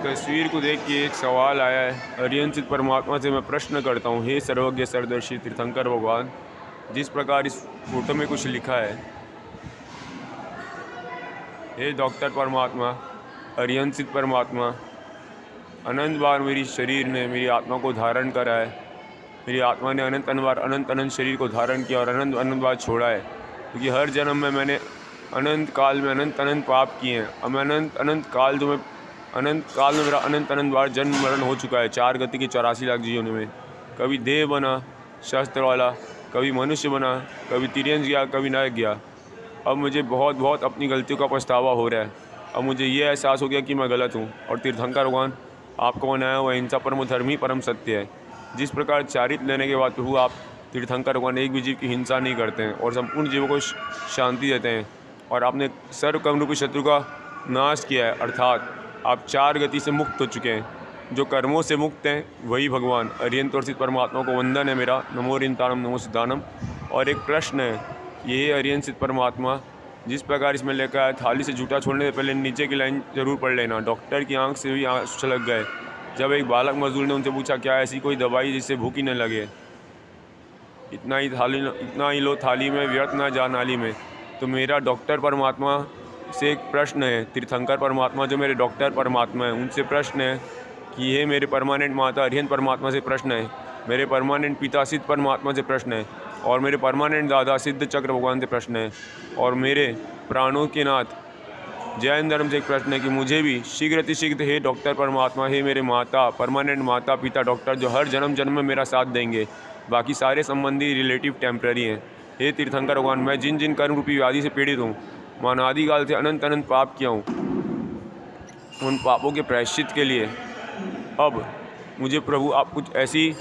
तस्वीर को देख के एक सवाल आया है। अरिहंत परमात्मा से मैं प्रश्न करता हूँ, हे सर्वज्ञ सरदर्शी तीर्थंकर भगवान, जिस प्रकार इस फोटो में कुछ लिखा है, हे डॉक्टर परमात्मा, अरिहंत परमात्मा, अनंत बार मेरी शरीर ने मेरी आत्मा को धारण करा है। मेरी आत्मा ने अनंत अनंत शरीर को धारण किया और अनंत बार छोड़ा है, क्योंकि हर जन्म में मैंने अनंत काल में अनंत पाप किए हैं। अब मैं अनंत काल में मेरा अनंत बार जन्म मरण हो चुका है। 4 गति के 84 लाख जीवनों में कभी देह बना शस्त्र वाला, कभी मनुष्य बना, कभी तिर्यंश गया, कभी नायक गया। अब मुझे बहुत अपनी गलतियों का पछतावा हो रहा है। अब मुझे ये एहसास हो गया कि मैं गलत हूँ और तीर्थंकर भगवान, आपको बनाया हुआ हिंसा परम धर्म ही परम सत्य है। जिस प्रकार चारित्र लेने के बाद प्रभु आप तीर्थंकर भगवान एक भी जीव की हिंसा नहीं करते हैं और संपूर्ण जीवों को शांति देते हैं, और आपने सर्व कर्म रूपी शत्रु का नाश किया है, अर्थात आप 4 गति से मुक्त हो चुके हैं। जो कर्मों से मुक्त हैं वही भगवान अरिहंत और सिद्ध परमात्मा को वंदन है मेरा। नमो रिंतानम नमो सिद्धानम। और एक प्रश्न है, ये अरिहंत सिद्ध परमात्मा, जिस प्रकार इसमें लिखा है, थाली से जूठा छोड़ने से पहले नीचे की लाइन जरूर पढ़ लेना। डॉक्टर की आंख से भी आंसू छलक गए जब एक बालक मजदूर ने उनसे पूछा, क्या ऐसी कोई दवाई जिससे भूख ही न लगे? इतना ही लो थाली में, व्यर्थ ना जा नाली में। तो मेरा डॉक्टर परमात्मा से एक प्रश्न है, तीर्थंकर परमात्मा जो मेरे डॉक्टर परमात्मा हैं उनसे प्रश्न है कि ये मेरे परमानेंट माता अरिहंत परमात्मा से प्रश्न है, मेरे परमानेंट पिता सिद्ध परमात्मा से प्रश्न है, और मेरे परमानेंट दादा सिद्ध चक्र भगवान से प्रश्न है, और मेरे प्राणों के नाथ जैन धर्म से एक प्रश्न है कि मुझे भी शीघ्र अतिशीघ्र हे डॉक्टर परमात्मा, हे मेरे माता परमानेंट माता पिता डॉक्टर जो हर जन्म में मेरा साथ देंगे। बाकी सारे संबंधी रिलेटिव टेम्पररी हैं। हे तीर्थंकर भगवान, मैं जिन कर्म रूपी व्याधि से पीड़ित हूँ, मानादिकाल से अनंत पाप किया हूँ, उन पापों के प्रायश्चित के लिए अब मुझे प्रभु आप कुछ ऐसी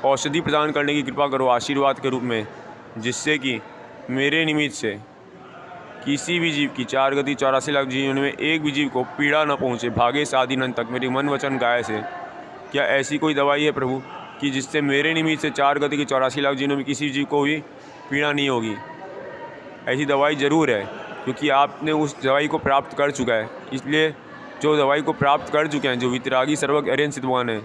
औषधि प्रदान करने की कृपा करो आशीर्वाद के रूप में, जिससे कि मेरे निमित्त से किसी भी जीव की 4 गति 84 लाख जीवों में एक भी जीव को पीड़ा न पहुँचे, भागे से आदिनंत तक मेरी मन वचन गाय से। क्या ऐसी कोई दवाई है प्रभु कि जिससे मेरे निमित्त से 4 गति के 84 लाख जीवों में किसी जीव को भी पीड़ा नहीं होगी? ऐसी दवाई ज़रूर है, क्योंकि आपने उस दवाई को प्राप्त कर चुका है। इसलिए जो दवाई को प्राप्त कर चुके हैं, जो वितरागी सर्वज्ञ अरिहंत सिद्ध भगवान हैं,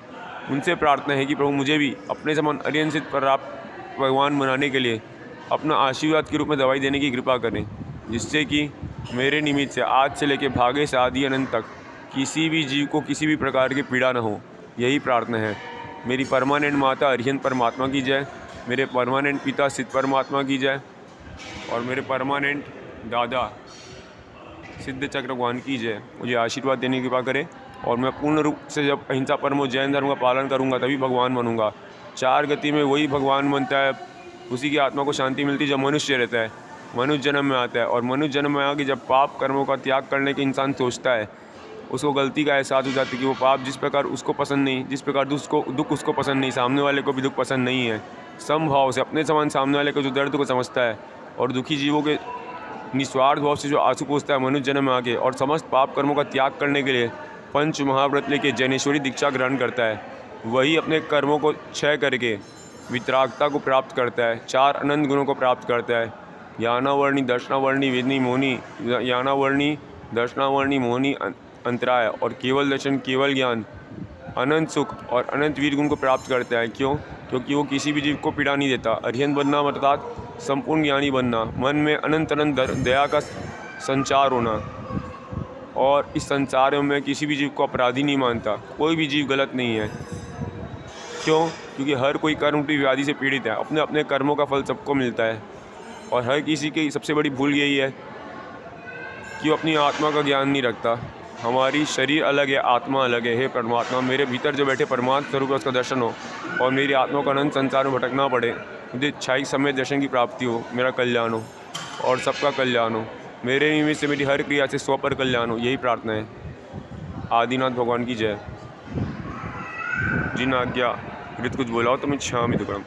उनसे प्रार्थना है कि प्रभु मुझे भी अपने समान अरिहंत सिद्ध प्राप्त भगवान बनाने के लिए अपना आशीर्वाद के रूप में दवाई देने की कृपा करें, जिससे कि मेरे निमित्त से आज से लेकर भागे से आदि अनंत तक किसी भी जीव को किसी भी प्रकार की पीड़ा न हो। यही प्रार्थना है। मेरी परमानेंट माता अरिहंत परमात्मा की जय, मेरे परमानेंट पिता सिद्ध परमात्मा की जय, और मेरे परमानेंट दादा सिद्ध चक्र भगवान की जय। मुझे आशीर्वाद देने की कृपा करें, और मैं पूर्ण रूप से जब अहिंसा परमो जैन धर्म का पालन करूंगा तभी भगवान बनूंगा। 4 गति में वही भगवान बनता है, उसी की आत्मा को शांति मिलती है जब मनुष्य रहता है, मनुष्य जन्म में आता है। और मनुष्य जन्म में आके जब पाप कर्मों का त्याग करने के इंसान सोचता है, उसको गलती का एहसास हो जाता है कि वो पाप जिस प्रकार उसको पसंद नहीं, जिस प्रकार दुख उसको पसंद नहीं, सामने वाले को भी दुख पसंद नहीं है। समभाव से अपने समान सामने वाले को जो दर्द को समझता है और दुखी जीवों के निस्वार्थ भाव से जो आंसू पूछता है मनुष्य जन्म में आके, और समस्त पाप कर्मों का त्याग करने के लिए 5 महाव्रत लेके जैनेश्वरी दीक्षा ग्रहण करता है, वही अपने कर्मों को क्षय करके वितरागता को प्राप्त करता है, 4 अनंत गुणों को प्राप्त करता है। यानावर्णी दर्शनावर्णी वेदनी मोहनी, यानावर्णी दर्शनावर्णी मोहनी अंतराय, और केवल दर्शन केवल ज्ञान अनंत सुख और अनंत वीर गुण को प्राप्त करता है। क्यों? क्योंकि वो किसी भी जीव को पीड़ा नहीं देता। अरिहंत बनना अर्थात संपूर्ण ज्ञानी बनना, मन में अनंत दया का संचार होना, और इस संसार में मैं किसी भी जीव को अपराधी नहीं मानता। कोई भी जीव गलत नहीं है। क्यों? क्योंकि हर कोई कर्म रूपी व्याधि से पीड़ित है। अपने अपने कर्मों का फल सबको मिलता है, और हर किसी की सबसे बड़ी भूल यही है कि वो अपनी आत्मा का ज्ञान नहीं रखता। हमारी शरीर अलग है, आत्मा अलग है। हे परमात्मा, मेरे भीतर जो बैठे परमात्मा स्वरूप है उसका दर्शन हो, और मेरी आत्मा को अनंत संसार में भटकना पड़े, मुझे इच्छाई समय दर्शन की प्राप्ति हो, मेरा कल्याण हो और सबका कल्याण हो, मेरे निमित्त से मेरी हर क्रिया से स्व पर कल्याण हो। यही प्रार्थना है। आदिनाथ भगवान की जय। जिन आज्ञा कृत कुछ बोला हो तो मैं क्षमा भी दुकड़म।